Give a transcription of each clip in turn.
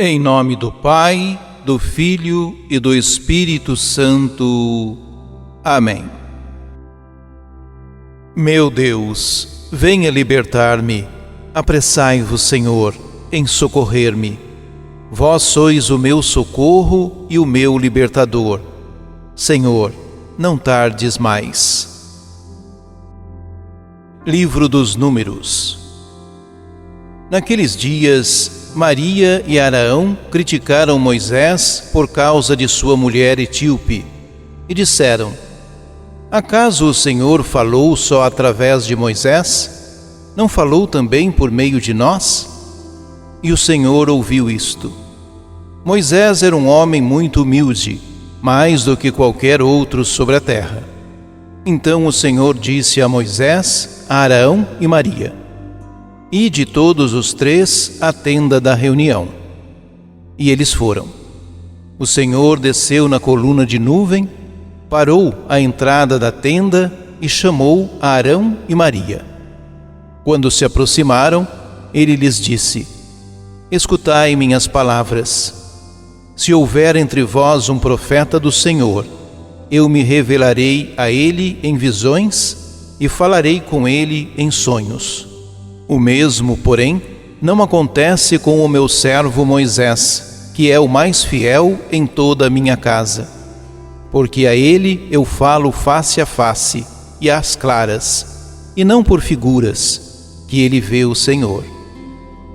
Em nome do Pai, do Filho e do Espírito Santo. Amém. Meu Deus, venha libertar-me. Apressai-vos, Senhor, em socorrer-me. Vós sois o meu socorro e o meu libertador. Senhor, não tardes mais. Livro dos Números. Naqueles dias, Maria e Arão criticaram Moisés por causa de sua mulher etíope e disseram: acaso o Senhor falou só através de Moisés? Não falou também por meio de nós? E o Senhor ouviu isto. Moisés era um homem muito humilde, mais do que qualquer outro sobre a terra. Então o Senhor disse a Moisés, a Arão e Maria: ide todos os três à tenda da reunião. E eles foram. O Senhor desceu na coluna de nuvem, parou à entrada da tenda e chamou a Arão e Maria. Quando se aproximaram, ele lhes disse: escutai minhas palavras. Se houver entre vós um profeta do Senhor, eu me revelarei a ele em visões e falarei com ele em sonhos. O mesmo, porém, não acontece com o meu servo Moisés, que é o mais fiel em toda a minha casa. Porque a ele eu falo face a face e às claras, e não por figuras, que ele vê o Senhor.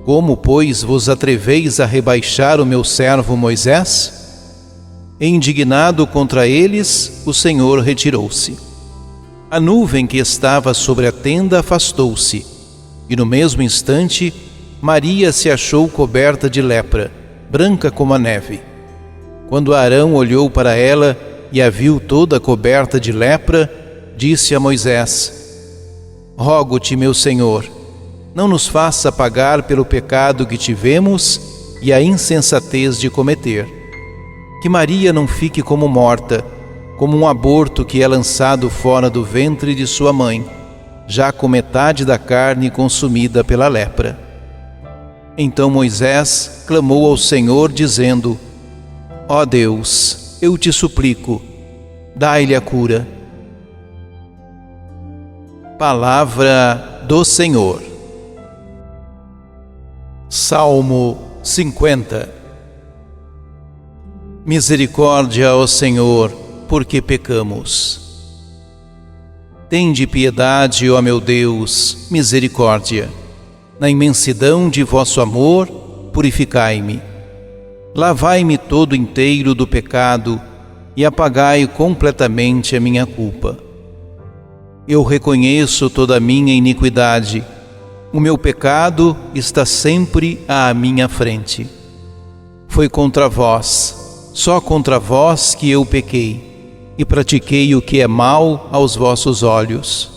Como, pois, vos atreveis a rebaixar o meu servo Moisés? Indignado contra eles, o Senhor retirou-se. A nuvem que estava sobre a tenda afastou-se, e no mesmo instante, Maria se achou coberta de lepra, branca como a neve. Quando Arão olhou para ela e a viu toda coberta de lepra, disse a Moisés: rogo-te, meu Senhor, não nos faça pagar pelo pecado que tivemos e a insensatez de cometer. Que Maria não fique como morta, como um aborto que é lançado fora do ventre de sua mãe, já com metade da carne consumida pela lepra. Então Moisés clamou ao Senhor, dizendo: ó Deus, eu te suplico, dai-lhe a cura. Palavra do Senhor. Salmo 50. Misericórdia, ó Senhor, porque pecamos. Tende piedade, ó meu Deus, misericórdia. Na imensidão de vosso amor, purificai-me. Lavai-me todo inteiro do pecado e apagai completamente a minha culpa. Eu reconheço toda a minha iniquidade. O meu pecado está sempre à minha frente. Foi contra vós, só contra vós que eu pequei, e pratiquei o que é mal aos vossos olhos.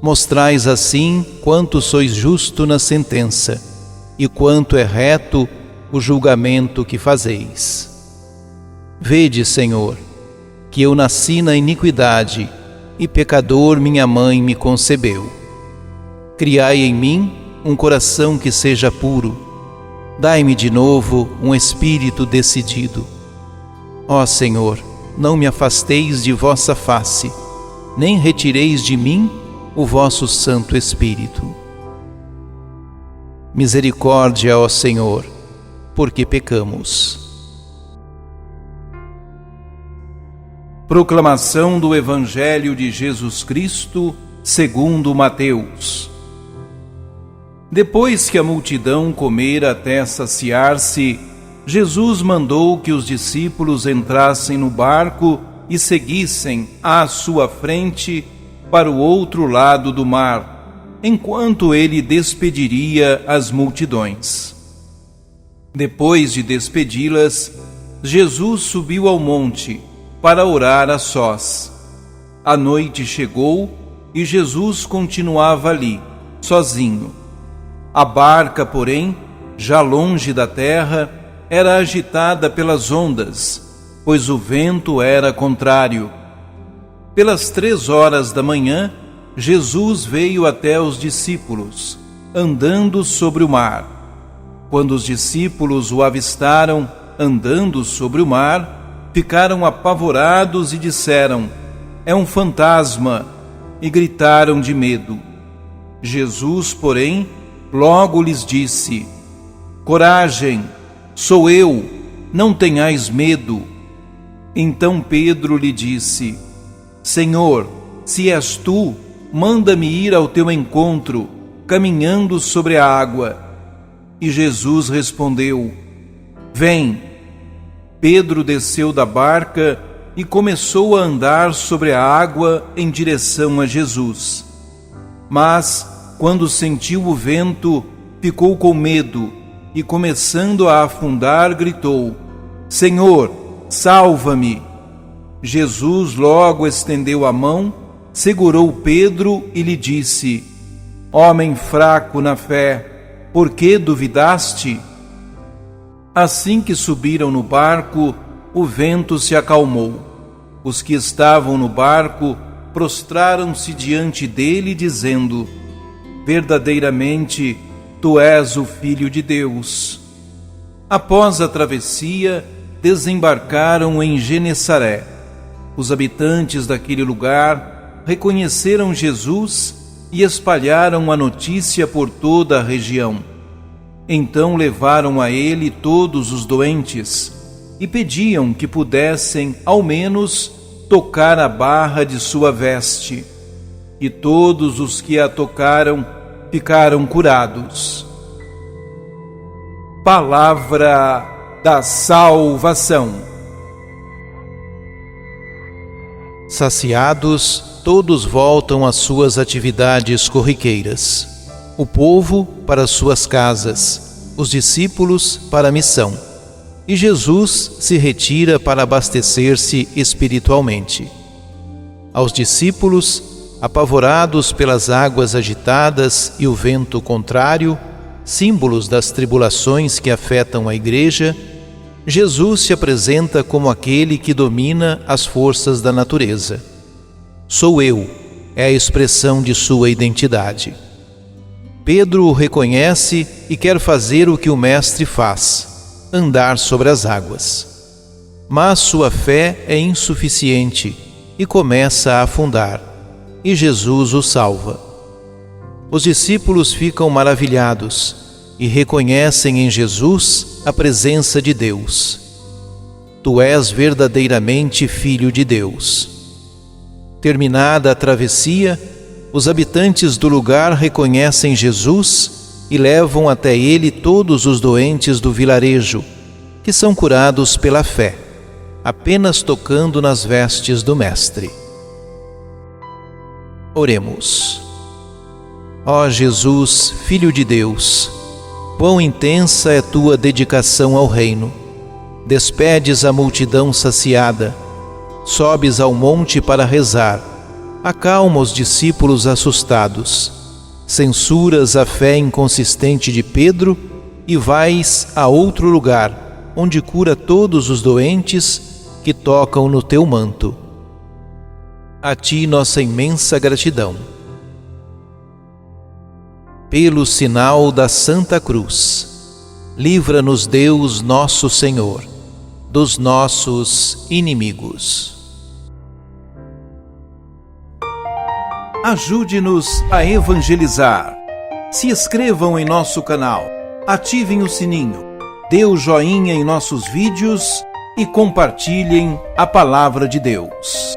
Mostrais assim quanto sois justo na sentença, e quanto é reto o julgamento que fazeis. Vede, Senhor, que eu nasci na iniquidade, e pecador minha mãe me concebeu. Criai em mim um coração que seja puro. Dai-me de novo um espírito decidido. Ó Senhor, não me afasteis de vossa face, nem retireis de mim o vosso Santo Espírito. Misericórdia, ó Senhor, porque pecamos. Proclamação do Evangelho de Jesus Cristo, segundo Mateus. Depois que a multidão comera até saciar-se, Jesus mandou que os discípulos entrassem no barco e seguissem à sua frente para o outro lado do mar, enquanto ele despediria as multidões. Depois de despedi-las, Jesus subiu ao monte para orar a sós. A noite chegou e Jesus continuava ali, sozinho. A barca, porém, já longe da terra, era agitada pelas ondas, pois o vento era contrário. Pelas 3h da manhã, Jesus veio até os discípulos, andando sobre o mar. Quando os discípulos o avistaram andando sobre o mar, ficaram apavorados e disseram: "É um fantasma!" e gritaram de medo. Jesus, porém, logo lhes disse: "Coragem, sou eu, não tenhais medo." Então Pedro lhe disse: "Senhor, se és tu, manda-me ir ao teu encontro, caminhando sobre a água." E Jesus respondeu: "Vem." Pedro desceu da barca e começou a andar sobre a água em direção a Jesus. Mas, quando sentiu o vento, ficou com medo e, começando a afundar, gritou: "Senhor, salva-me!" Jesus logo estendeu a mão, segurou Pedro e lhe disse: "Homem fraco na fé, por que duvidaste?" Assim que subiram no barco, o vento se acalmou. Os que estavam no barco prostraram-se diante dele, dizendo: "Verdadeiramente, tu és o Filho de Deus." Após a travessia, desembarcaram em Genesaré. Os habitantes daquele lugar reconheceram Jesus e espalharam a notícia por toda a região. Então levaram a ele todos os doentes e pediam que pudessem, ao menos, tocar a barra de sua veste. E todos os que a tocaram ficaram curados. Palavra da salvação. Saciados, todos voltam às suas atividades corriqueiras. O povo para suas casas, os discípulos para a missão. E Jesus se retira para abastecer-se espiritualmente. Aos discípulos, apavorados pelas águas agitadas e o vento contrário, símbolos das tribulações que afetam a igreja, Jesus se apresenta como aquele que domina as forças da natureza. "Sou eu", é a expressão de sua identidade. Pedro o reconhece e quer fazer o que o Mestre faz: andar sobre as águas. Mas sua fé é insuficiente e começa a afundar, e Jesus o salva. Os discípulos ficam maravilhados e reconhecem em Jesus a presença de Deus. "Tu és verdadeiramente Filho de Deus." Terminada a travessia, os habitantes do lugar reconhecem Jesus e levam até ele todos os doentes do vilarejo, que são curados pela fé, apenas tocando nas vestes do Mestre. Oremos. Ó Jesus, Filho de Deus, quão intensa é tua dedicação ao reino. Despedes a multidão saciada, sobes ao monte para rezar, acalma os discípulos assustados, censuras a fé inconsistente de Pedro e vais a outro lugar, onde cura todos os doentes que tocam no teu manto. A ti nossa imensa gratidão. Pelo sinal da Santa Cruz, livra-nos Deus nosso Senhor dos nossos inimigos. Ajude-nos a evangelizar. Se inscrevam em nosso canal, ativem o sininho, dê o joinha em nossos vídeos e compartilhem a palavra de Deus.